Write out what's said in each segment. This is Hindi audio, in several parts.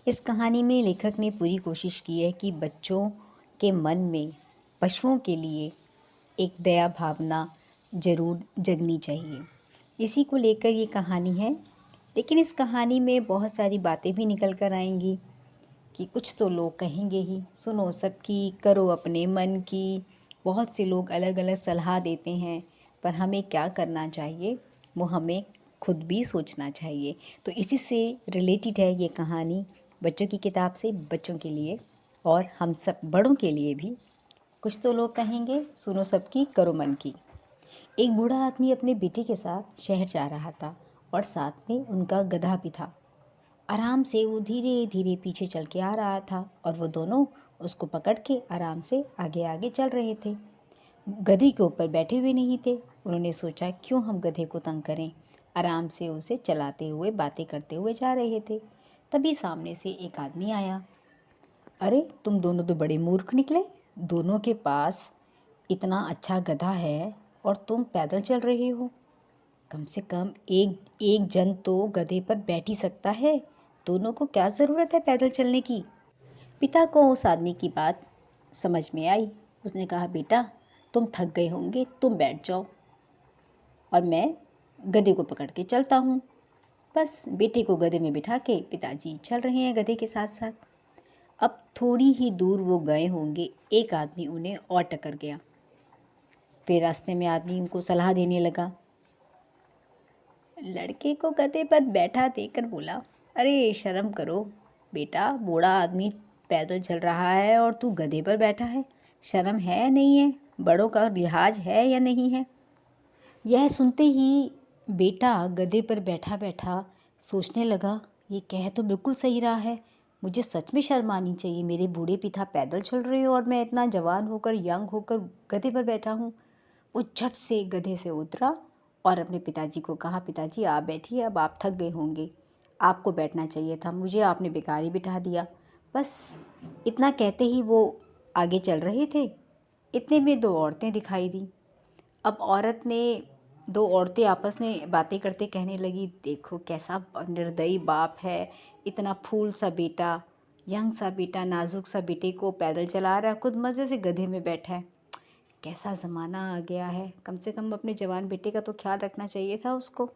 इस कहानी में लेखक ने पूरी कोशिश की है कि बच्चों के मन में पशुओं के लिए एक दया भावना ज़रूर जगनी चाहिए। इसी को लेकर ये कहानी है। लेकिन इस कहानी में बहुत सारी बातें भी निकल कर आएंगी कि कुछ तो लोग कहेंगे ही सुनो सबकी, करो अपने मन की। बहुत से लोग अलग अलग सलाह देते हैं, पर हमें क्या करना चाहिए वो हमें खुद भी सोचना चाहिए। तो इसी से रिलेटेड है ये कहानी, बच्चों की किताब से बच्चों के लिए और हम सब बड़ों के लिए भी। कुछ तो लोग कहेंगे सुनो सबकी, करो मन की। एक बूढ़ा आदमी अपने बेटे के साथ शहर जा रहा था और साथ में उनका गधा भी था। आराम से वो धीरे धीरे पीछे चल के आ रहा था और वो दोनों उसको पकड़ के आराम से आगे आगे चल रहे थे। गधे के ऊपर बैठे हुए नहीं थे। उन्होंने सोचा क्यों हम गधे को तंग करें, आराम से उसे चलाते हुए बातें करते हुए जा रहे थे। तभी सामने से एक आदमी आया। अरे तुम दोनों तो बड़े मूर्ख निकले, दोनों के पास इतना अच्छा गधा है और तुम पैदल चल रहे हो। कम से कम एक एक जन तो गधे पर बैठ ही सकता है, दोनों को क्या ज़रूरत है पैदल चलने की। पिता को उस आदमी की बात समझ में आई। उसने कहा बेटा तुम थक गए होंगे, तुम बैठ जाओ और मैं गधे को पकड़ के चलता हूँ। बस बेटे को गधे में बिठा के पिताजी चल रहे हैं गधे के साथ साथ। अब थोड़ी ही दूर वो गए होंगे, एक आदमी उन्हें और टक्कर गया। फिर रास्ते में आदमी उनको सलाह देने लगा। लड़के को गधे पर बैठा देखकर बोला, अरे शर्म करो बेटा, बूढ़ा आदमी पैदल चल रहा है और तू गधे पर बैठा है, शर्म है नहीं है, बड़ों का लिहाज है या नहीं है। यह सुनते ही बेटा गधे पर बैठा बैठा सोचने लगा, ये कह तो बिल्कुल सही रहा है, मुझे सच में शर्म आनी चाहिए। मेरे बूढ़े पिता पैदल चल रहे हो और मैं इतना जवान होकर यंग होकर गधे पर बैठा हूँ। वो झट से गधे से उतरा और अपने पिताजी को कहा, पिताजी आप बैठिए, अब आप थक गए होंगे, आपको बैठना चाहिए था, मुझे आपने बेकार ही बिठा दिया। बस इतना कहते ही वो आगे चल रहे थे। इतने में दो औरतें दिखाई दी। अब दो औरतें आपस में बातें करते कहने लगी, देखो कैसा निर्दयी बाप है, इतना फूल सा बेटा, यंग सा बेटा, नाजुक सा बेटे को पैदल चला रहा है, खुद मज़े से गधे में बैठा है। कैसा ज़माना आ गया है, कम से कम अपने जवान बेटे का तो ख्याल रखना चाहिए था उसको।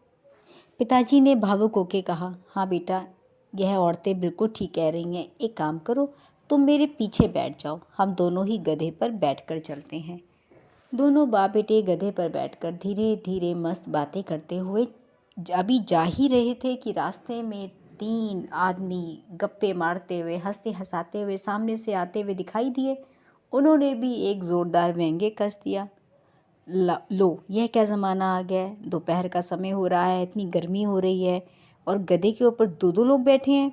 पिताजी ने भावुक होकर कहा, हाँ बेटा यह औरतें बिल्कुल ठीक कह रही हैं, एक काम करो तुम मेरे पीछे बैठ जाओ, हम दोनों ही गधे पर बैठकर चलते हैं। दोनों बाप बेटे गधे पर बैठकर धीरे धीरे मस्त बातें करते हुए अभी जा ही रहे थे कि रास्ते में तीन आदमी गप्पे मारते हुए हंसते हंसाते हुए सामने से आते हुए दिखाई दिए। उन्होंने भी एक ज़ोरदार व्यंग्य कस दिया। लो यह क्या ज़माना आ गया है, दोपहर का समय हो रहा है, इतनी गर्मी हो रही है और गधे के ऊपर दो दो लोग बैठे हैं,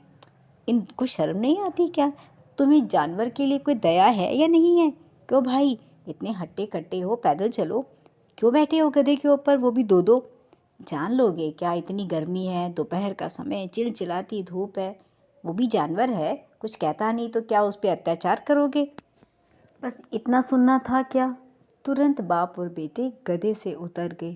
इनको शर्म नहीं आती क्या? तुम्हें जानवर के लिए कोई दया है या नहीं है? क्यों भाई इतने हट्टे कट्टे हो, पैदल चलो, क्यों बैठे हो गधे के ऊपर, वो भी दो दो? जान लोगे क्या, इतनी गर्मी है, दोपहर का समय, चिलचिलाती धूप है, वो भी जानवर है, कुछ कहता नहीं तो क्या उस पर अत्याचार करोगे? बस इतना सुनना था क्या? तुरंत बाप और बेटे गधे से उतर गए।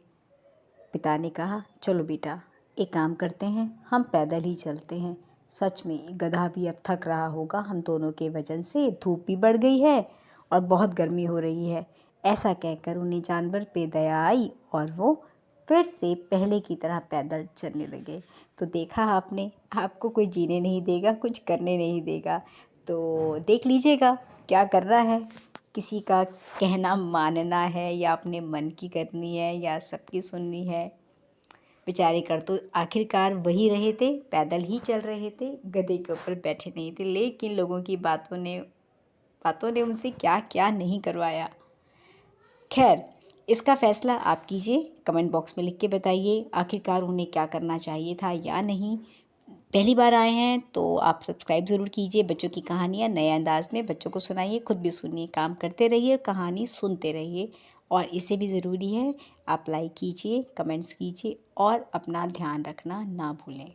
पिता ने कहा, चलो बेटा एक काम करते हैं, हम पैदल ही चलते हैं। सच में गधा भी अब थक रहा होगा, हम दोनों के वजन से धूप भी बढ़ गई है और बहुत गर्मी हो रही है। ऐसा कहकर उन्हें जानवर पे दया आई और वो फिर से पहले की तरह पैदल चलने लगे। तो देखा आपने, आपको कोई जीने नहीं देगा, कुछ करने नहीं देगा, तो देख लीजिएगा क्या करना है। किसी का कहना मानना है या अपने मन की करनी है या सबकी सुननी है। बेचारे कर तो आखिरकार वही रहे थे, पैदल ही चल रहे थे, गधे के ऊपर बैठे नहीं थे। लेकिन लोगों की बातों ने उनसे क्या क्या नहीं करवाया। खैर इसका फ़ैसला आप कीजिए, कमेंट बॉक्स में लिख के बताइए आखिरकार उन्हें क्या करना चाहिए था या नहीं। पहली बार आए हैं तो आप सब्सक्राइब ज़रूर कीजिए। बच्चों की कहानियाँ नए अंदाज में बच्चों को सुनाइए, खुद भी सुनिए, काम करते रहिए, कहानी सुनते रहिए। और इसे भी ज़रूरी है आप लाइक कीजिए, कमेंट्स कीजिए और अपना ध्यान रखना ना भूलें।